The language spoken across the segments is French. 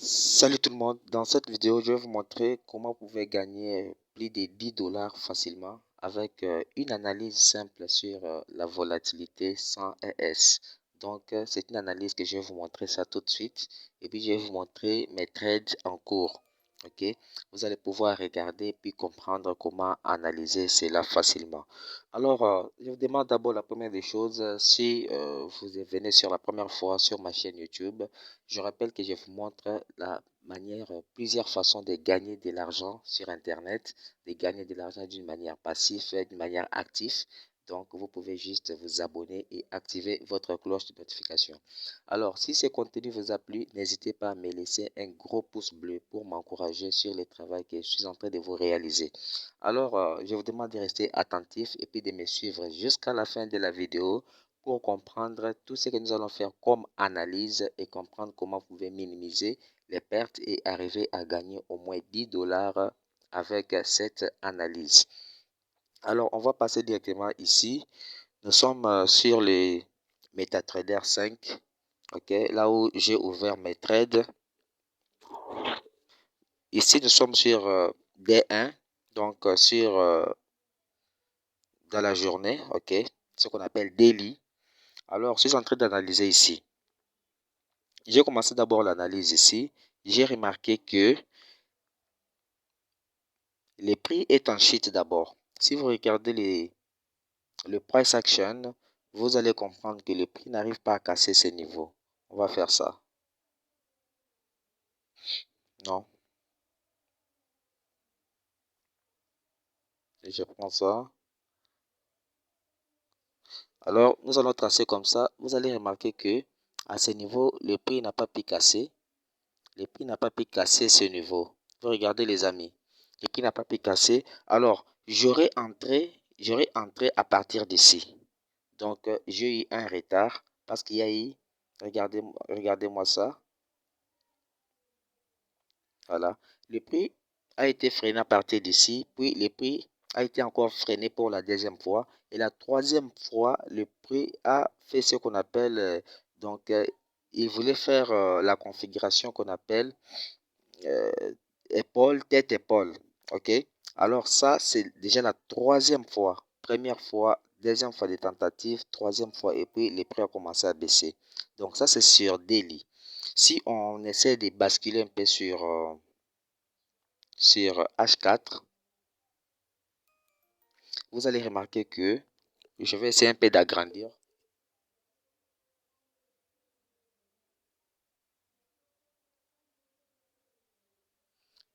Salut tout le monde, dans cette vidéo je vais vous montrer comment vous pouvez gagner plus de 10 dollars facilement avec une analyse simple sur la volatilité sans ES. Donc c'est une analyse que je vais vous montrer ça tout de suite et puis je vais vous montrer mes trades en cours. Ok, vous allez pouvoir regarder puis comprendre comment analyser cela facilement. Alors je vous demande d'abord la première des choses, si vous venez sur la première fois sur ma chaîne YouTube. Je rappelle que je vous montre la manière, plusieurs façons de gagner de l'argent sur Internet, de gagner de l'argent d'une manière passive et d'une manière active. Donc, vous pouvez juste vous abonner et activer votre cloche de notification. Alors, si ce contenu vous a plu, n'hésitez pas à me laisser un gros pouce bleu pour m'encourager sur le travail que je suis en train de vous réaliser. Alors, je vous demande de rester attentif et puis de me suivre jusqu'à la fin de la vidéo pour comprendre tout ce que nous allons faire comme analyse et comprendre comment vous pouvez minimiser les pertes et arriver à gagner au moins 10 dollars avec cette analyse. Alors, on va passer directement ici. Nous sommes sur les MetaTrader 5. Ok, là où j'ai ouvert mes trades. Ici, nous sommes sur D1, donc dans la journée, ok, ce qu'on appelle daily. Alors, je suis en train d'analyser ici. J'ai commencé d'abord l'analyse ici. J'ai remarqué que les prix est en chute d'abord. Si vous regardez le price action, vous allez comprendre que le prix n'arrive pas à casser ces niveaux. On va faire ça. Non. Et je prends ça. Alors, nous allons tracer comme ça. Vous allez remarquer que à ce niveau, le prix n'a pas pu casser. Le prix n'a pas pu casser ce niveau. Vous regardez les amis. Le prix n'a pas pu casser. Alors, j'aurais entré à partir d'ici. Donc, j'ai eu un retard parce qu'il y a eu, regardez-moi ça. Voilà. Le prix a été freiné à partir d'ici. Puis, le prix a été encore freiné pour la deuxième fois. Et la troisième fois, le prix a fait ce qu'on appelle, il voulait faire la configuration qu'on appelle euh, épaule, tête, épaule. OK? Alors ça, c'est déjà la troisième fois. Première fois, deuxième fois de tentative, troisième fois, et puis les prix ont commencé à baisser. Donc ça, c'est sur daily. Si on essaie de basculer un peu sur H4, vous allez remarquer que je vais essayer un peu d'agrandir.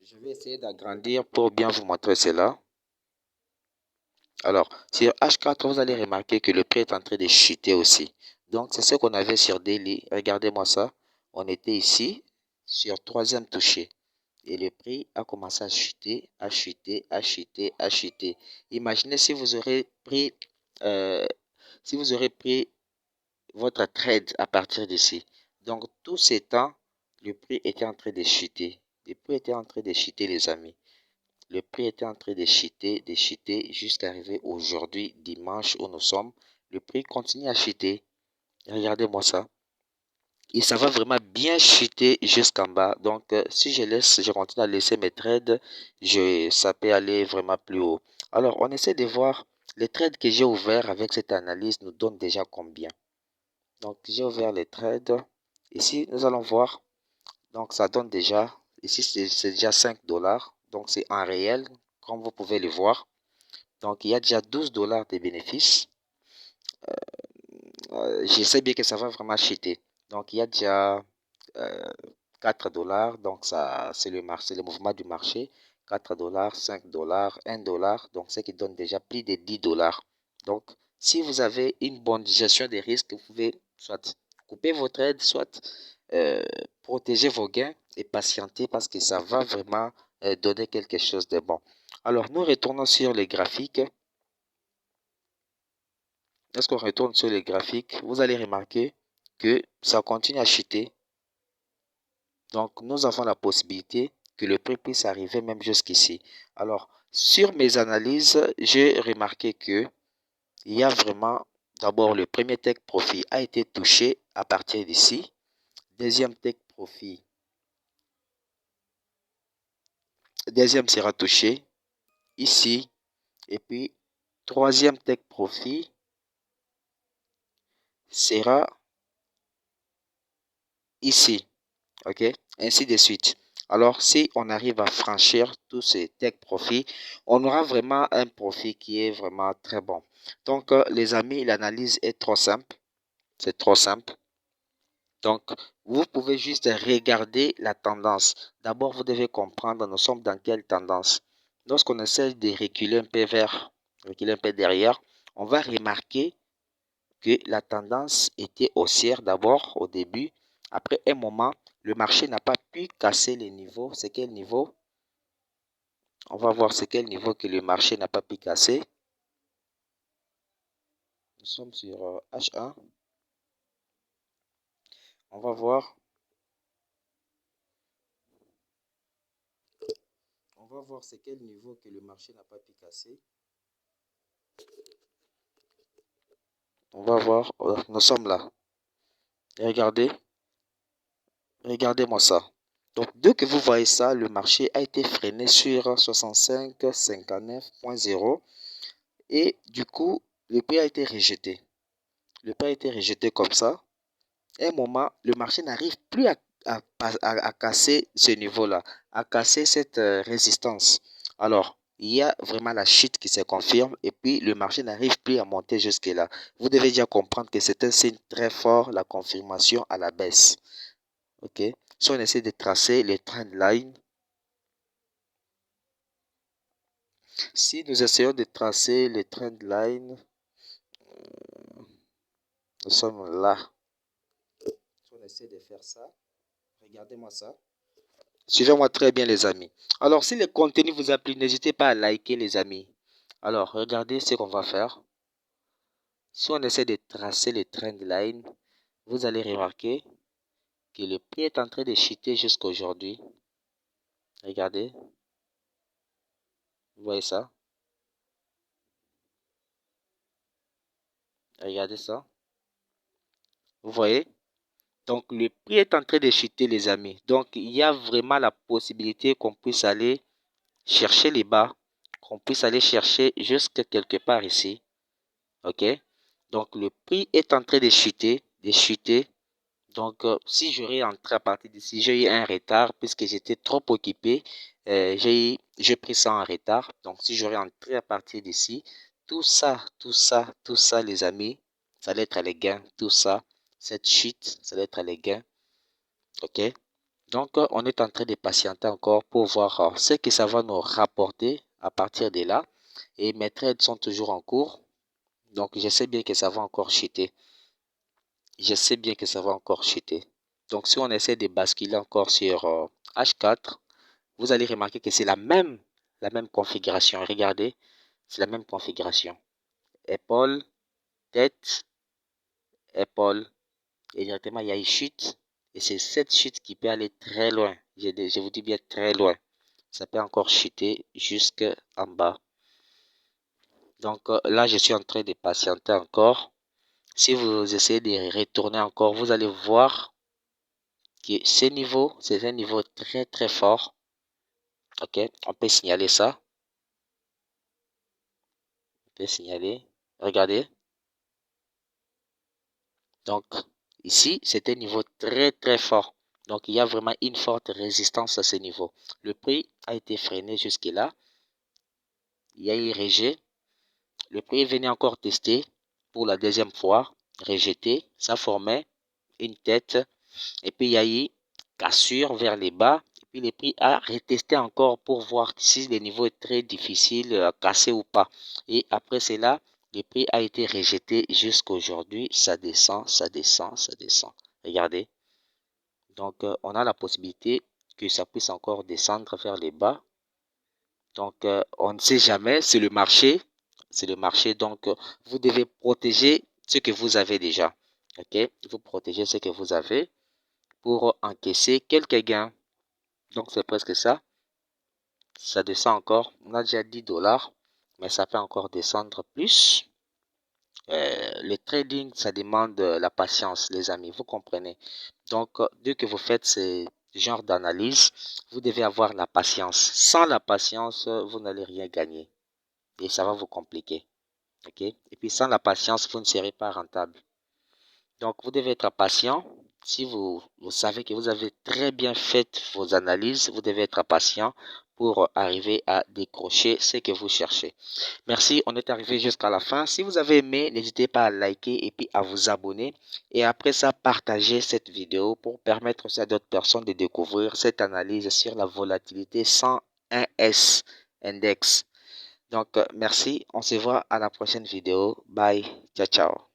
Je vais essayer d'agrandir pour bien vous montrer cela. Alors, sur H4, vous allez remarquer que le prix est en train de chuter aussi. Donc, c'est ce qu'on avait sur Daily. Regardez-moi ça. On était ici sur troisième touché. Et le prix a commencé à chuter, à chuter, à chuter, à chuter. Imaginez si vous aurez pris, euh, votre trade à partir d'ici. Donc, tout ces temps, le prix était en train de chuter. Le prix était en train de chuter, les amis. Le prix était en train de chuter jusqu'à arriver aujourd'hui, dimanche où nous sommes. Le prix continue à chuter. Regardez-moi ça. Et ça va vraiment bien chuter jusqu'en bas. Donc, si je continue à laisser mes trades, ça peut aller vraiment plus haut. Alors, on essaie de voir les trades que j'ai ouverts avec cette analyse nous donnent déjà combien. Donc, j'ai ouvert les trades. Ici, nous allons voir. Donc, ça donne déjà, ici, c'est déjà 5 dollars. Donc, c'est en réel, comme vous pouvez le voir. Donc, il y a déjà 12 dollars de bénéfices. Je sais bien que ça va vraiment chuter. Donc, il y a déjà 4 dollars. Donc, ça, c'est le mouvement du marché. 4 dollars, 5 dollars, 1 dollar. Donc, ce qui donne déjà plus de 10 dollars. Donc, si vous avez une bonne gestion des risques, vous pouvez soit couper votre aide, soit euh, protéger vos gains et patienter parce que ça va vraiment donner quelque chose de bon. Alors, nous retournons sur les graphiques. Lorsqu'on retourne sur les graphiques, vous allez remarquer que ça continue à chuter. Donc, nous avons la possibilité que le prix puisse arriver même jusqu'ici. Alors, sur mes analyses, j'ai remarqué que il y a vraiment, d'abord, le premier take profit a été touché à partir d'ici. Deuxième take profit deuxième sera touché ici, et puis troisième take profit sera ici, ok, ainsi de suite. Alors, si on arrive à franchir tous ces take profits, on aura vraiment un profit qui est vraiment très bon. Donc, les amis, l'analyse est trop simple. C'est trop simple. Donc, vous pouvez juste regarder la tendance. D'abord, vous devez comprendre, nous sommes dans quelle tendance. Lorsqu'on essaie de reculer un peu vers, reculer un peu derrière, on va remarquer que la tendance était haussière d'abord au début. Après un moment, le marché n'a pas pu casser les niveaux. C'est quel niveau? On va voir c'est quel niveau que le marché n'a pas pu casser. Nous sommes sur H1. On va voir. On va voir c'est quel niveau que le marché n'a pas pu casser. On va voir. Nous sommes là. Et regardez. Regardez-moi ça. Donc, dès que vous voyez ça, le marché a été freiné sur 65,59.0 et du coup, le prix a été rejeté. Le prix a été rejeté comme ça. À un moment, le marché n'arrive plus à casser ce niveau-là, à casser cette résistance. Alors, il y a vraiment la chute qui se confirme et puis le marché n'arrive plus à monter jusque-là. Vous devez déjà comprendre que c'est un signe très fort, la confirmation à la baisse. Ok? Si on essaie de tracer les trend lines, si nous essayons de tracer les trend lines, nous sommes là. Si on essaie de faire ça, regardez-moi ça. Suivez-moi très bien les amis. Alors si le contenu vous a plu, n'hésitez pas à liker les amis. Alors regardez ce qu'on va faire. Si on essaie de tracer les trend lines, vous allez remarquer que le prix est en train de chuter jusqu'à aujourd'hui. Regardez. Vous voyez ça? Regardez ça. Vous voyez? Donc le prix est en train de chuter les amis. Donc il y a vraiment la possibilité qu'on puisse aller chercher les bas, qu'on puisse aller chercher jusqu'à quelque part ici. Ok? Donc le prix est en train de chuter, de chuter. Donc si j'aurais entré à partir d'ici, j'ai eu un retard puisque j'étais trop occupé. J'ai pris ça en retard. Donc si j'aurais entré à partir d'ici, tout ça les amis, ça allait être les gains. Tout ça, cette chute, ça allait être les gains. Ok? Donc, on est en train de patienter encore pour voir ce que ça va nous rapporter à partir de là. Et mes trades sont toujours en cours. Donc, je sais bien que ça va encore chuter. Je sais bien que ça va encore chuter. Donc, si on essaie de basculer encore sur H4, vous allez remarquer que c'est la même configuration. Regardez, c'est la même configuration. Épaule, tête, épaule. Et directement, il y a une chute. Et c'est cette chute qui peut aller très loin. Je vous dis bien très loin. Ça peut encore chuter jusqu'en bas. Donc là, je suis en train de patienter encore. Si vous essayez de retourner encore, vous allez voir que ce niveau, c'est un niveau très très fort. Ok, on peut signaler ça. On peut signaler. Regardez. Donc ici, c'est un niveau très très fort. Donc il y a vraiment une forte résistance à ce niveau. Le prix a été freiné jusque-là. Il y a eu rejet. Le prix venait encore tester pour la deuxième fois, rejeté, ça formait une tête et puis il y a eu cassure vers les bas et puis le prix a retesté encore pour voir si le niveau est très difficile à casser ou pas. Et après cela, le prix a été rejeté jusqu'à aujourd'hui, ça descend, ça descend, ça descend. Regardez. Donc on a la possibilité que ça puisse encore descendre vers les bas. Donc, on ne sait jamais, c'est le marché. C'est le marché. Donc, vous devez protéger ce que vous avez déjà. OK? Vous protégez ce que vous avez pour encaisser quelques gains. Donc, c'est presque ça. Ça descend encore. On a déjà 10 dollars, mais ça peut encore descendre plus. Le trading, ça demande la patience, les amis. Vous comprenez? Donc, dès que vous faites genre d'analyse, vous devez avoir la patience. Sans la patience, vous n'allez rien gagner et ça va vous compliquer. Ok? Et puis sans la patience, vous ne serez pas rentable. Donc, vous devez être patient. Si vous savez que vous avez très bien fait vos analyses, vous devez être patient pour arriver à décrocher ce que vous cherchez. Merci, on est arrivé jusqu'à la fin. Si vous avez aimé, n'hésitez pas à liker et puis à vous abonner. Et après ça, partagez cette vidéo pour permettre aussi à d'autres personnes de découvrir cette analyse sur la volatilité sans un S index. Donc, merci. On se voit à la prochaine vidéo. Bye. Ciao, ciao.